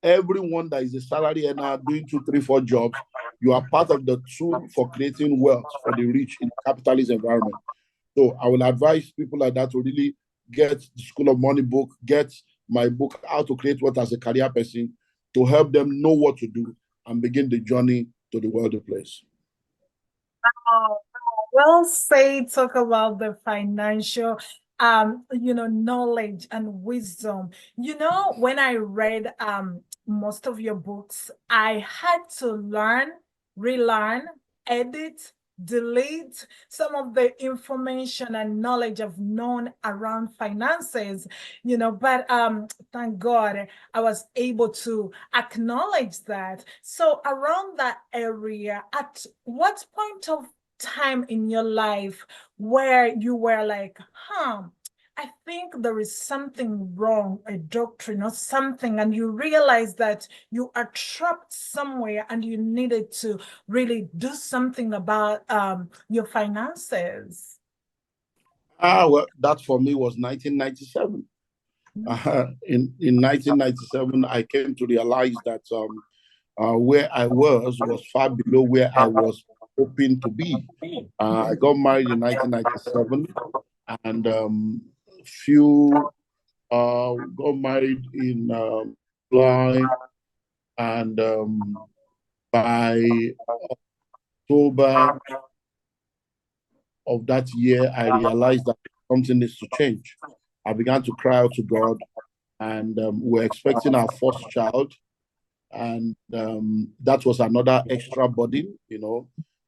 Everyone that is a salary earner doing 2, 3, 4 jobs, you are part of the tool for creating wealth for the rich in capitalist environment. So I will advise people like that to really get the School of Money book, get my book, How to Create Wealth as a Career Person, to help them know what to do and begin the journey to the wealthy place. Well said. Talk about the financial knowledge and wisdom. When I read most of your books, I had to learn, relearn, edit, delete some of the information and knowledge I've known around finances, but thank God I was able to acknowledge that. So around that area, at what point of time in your life where you were like, I think there is something wrong, a doctrine or something, and you realize that you are trapped somewhere and you needed to really do something about your finances? Well, that for me was 1997. In 1997, I came to realize that where I was far below where I was hoping to be. I got married in 1997, and few got married in July, and by October of that year, I realized that something needs to change. I began to cry out to God, and we're expecting our first child. And that was another extra burden,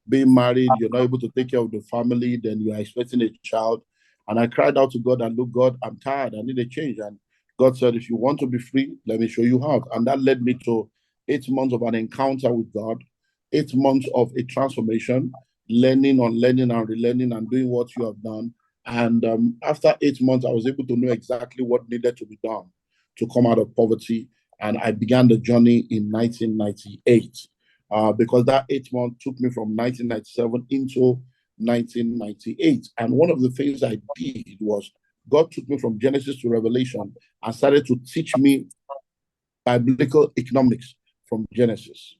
being married, you're not able to take care of the family, then you are expecting a child. And I cried out to God and look, God, I'm tired, I need a change. And God said, if you want to be free, let me show you how. And that led me to 8 months of an encounter with God, 8 months of a transformation, learning and relearning and doing what you have done. And after 8 months, I was able to know exactly what needed to be done to come out of poverty. And I began the journey in 1998 because that 8 months took me from 1997 into 1998. And one of the things I did was God took me from Genesis to Revelation and started to teach me biblical economics from Genesis,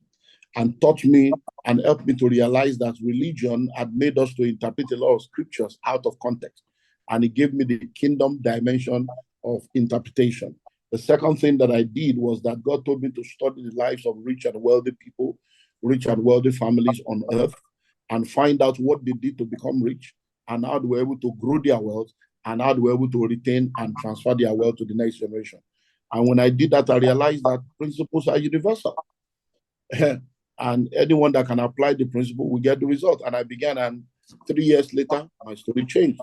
and taught me and helped me to realize that religion had made us to interpret a lot of scriptures out of context. And it gave me the kingdom dimension of interpretation. The second thing that I did was that God told me to study the lives of rich and wealthy people, rich and wealthy families on earth, and find out what they did to become rich and how they were able to grow their wealth and how they were able to retain and transfer their wealth to the next generation. And when I did that, I realized that principles are universal. And anyone that can apply the principle will get the result. And I began, and 3 years later, my story changed.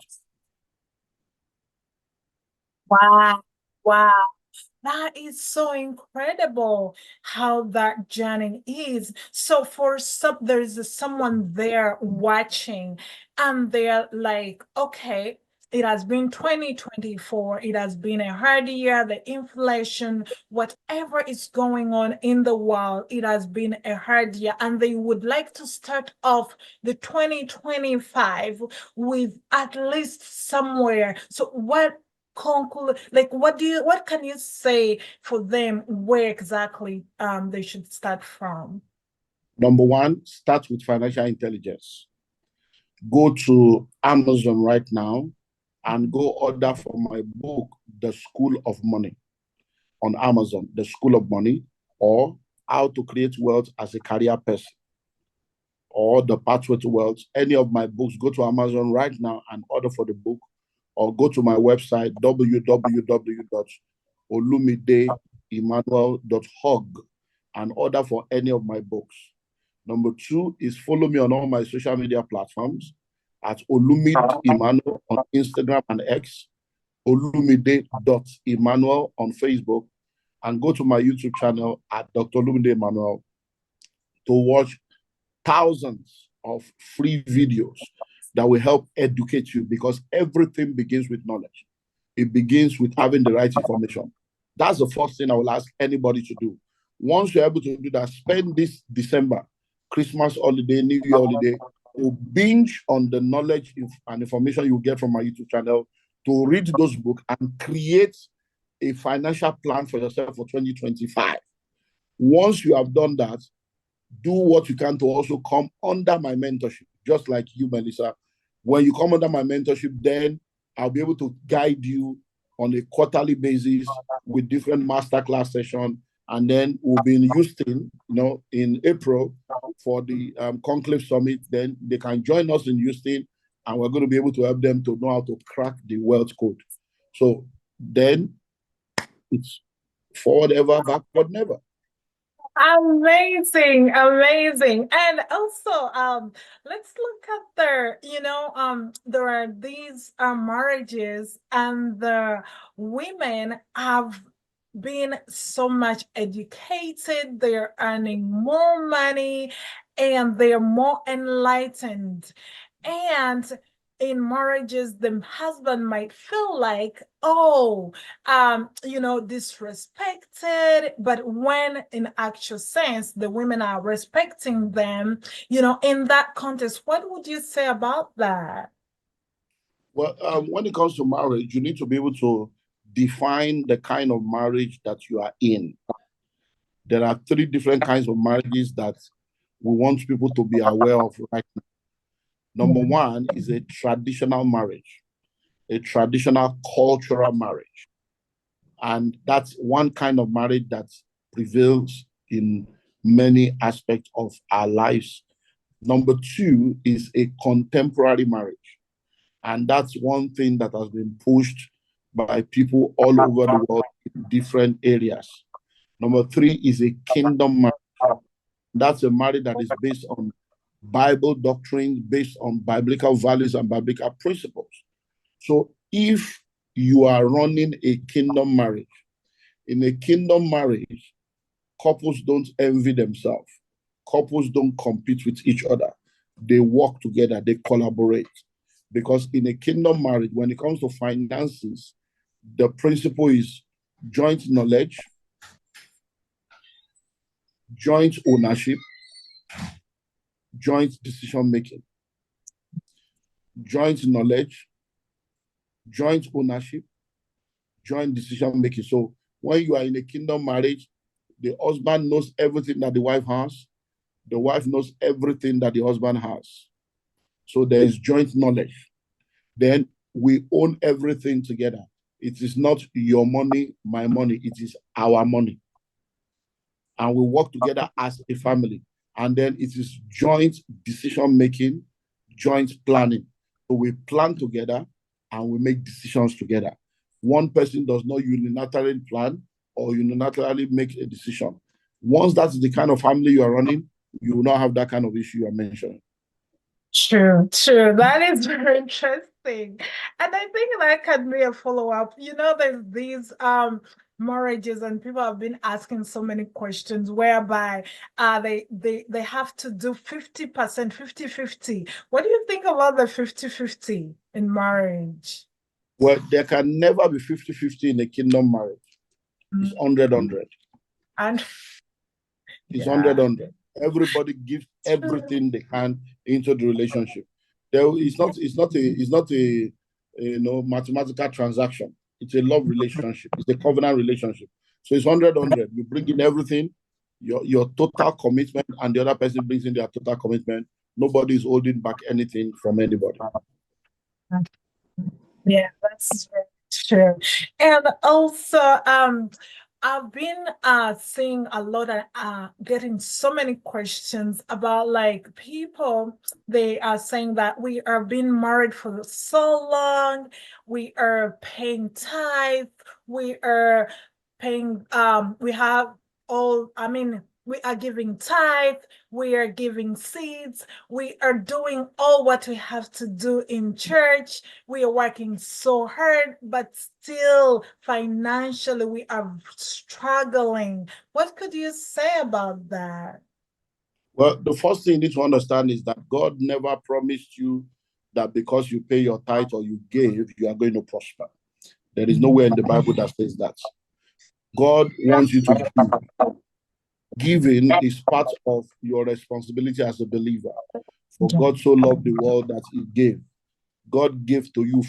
Wow. Wow. That is so incredible how that journey is. So for there is someone there watching and they're like, okay, it has been 2024. It has been a hard year, the inflation, whatever is going on in the world, it has been a hard year. And they would like to start off the 2025 with at least somewhere. So what can you say for them where exactly they should start from? Number one, start with financial intelligence. Go to Amazon right now and go order for my book, The School of Money, on Amazon, The School of Money, or How to Create Wealth as a Career Person, or The Pathway to Wealth. Any of my books, go to Amazon right now and order for the book, or go to my website, www.olumideemmanuel.org, and order for any of my books. Number two is follow me on all my social media platforms at Olumide Emmanuel on Instagram and X, Olumide.Emmanuel on Facebook, and go to my YouTube channel at Dr. Olumide Emmanuel to watch thousands of free videos that will help educate you, because everything begins with knowledge. It begins with having the right information. That's the first thing I will ask anybody to do. Once you're able to do that, spend this December, Christmas holiday, New Year holiday, to binge on the knowledge and information you get from my YouTube channel, to read those books and create a financial plan for yourself for 2025. Once you have done that, do what you can to also come under my mentorship, just like you, Melissa. When you come under my mentorship, then I'll be able to guide you on a quarterly basis with different masterclass sessions. And then we'll be in Houston, in April for the Conclave Summit. Then they can join us in Houston, and we're going to be able to help them to know how to crack the wealth code. So then it's forward ever, backward never. Amazing, amazing. And also, let's look at there are these marriages, and the women have been so much educated, they're earning more money, and they're more enlightened. And in marriages, the husband might feel like, disrespected. But when in actual sense, the women are respecting them, in that context, what would you say about that? Well, when it comes to marriage, you need to be able to define the kind of marriage that you are in. There are 3 different kinds of marriages that we want people to be aware of right now. Number 1 is a traditional marriage, a traditional cultural marriage. And that's one kind of marriage that prevails in many aspects of our lives. Number 2 is a contemporary marriage. And that's one thing that has been pushed by people all over the world in different areas. Number 3 is a kingdom marriage. That's a marriage that is based on Bible doctrine, based on biblical values and biblical principles. So if you are running a kingdom marriage, in a kingdom marriage, couples don't envy themselves. Couples don't compete with each other. They work together, they collaborate. Because in a kingdom marriage, when it comes to finances, the principle is joint knowledge, joint ownership, joint decision making. Joint knowledge, joint ownership, joint decision making. So when you are in a kingdom marriage, the husband knows everything that the wife has. The wife knows everything that the husband has. So there is joint knowledge. Then we own everything together. It is not your money, my money. It is our money. And we work together as a family. And then it is joint decision-making, joint planning. So we plan together and we make decisions together. One person does not unilaterally plan or unilaterally make a decision. Once that's the kind of family you are running, you will not have that kind of issue you are mentioning. True, true. That is very interesting. And I think that can be a follow-up. There's these marriages, and people have been asking so many questions whereby they have to do 50%, 50-50. What do you think about the 50-50 in marriage? Well, there can never be 50-50 in a kingdom marriage. It's 100-100. And it's 100-100. Everybody gives everything they can into the relationship. It's not a mathematical transaction. It's a love relationship. It's a covenant relationship. So it's 100-100. You bring in everything, your total commitment, and the other person brings in their total commitment. Nobody is holding back anything from anybody. Yeah, that's true. And also, I've been seeing a lot of getting so many questions about, like, people, they are saying that we are being married for so long, we are paying tithe, we are paying we have we are giving tithe, we are giving seeds, we are doing all what we have to do in church, we are working so hard, but still financially we are struggling. What could you say about that? Well, the first thing you need to understand is that God never promised you that because you pay your tithe or you give, you are going to prosper. There is nowhere in the Bible that says that. God wants you to give. Giving is part of your responsibility as a believer. For God so loved the world that he gave. God gave to you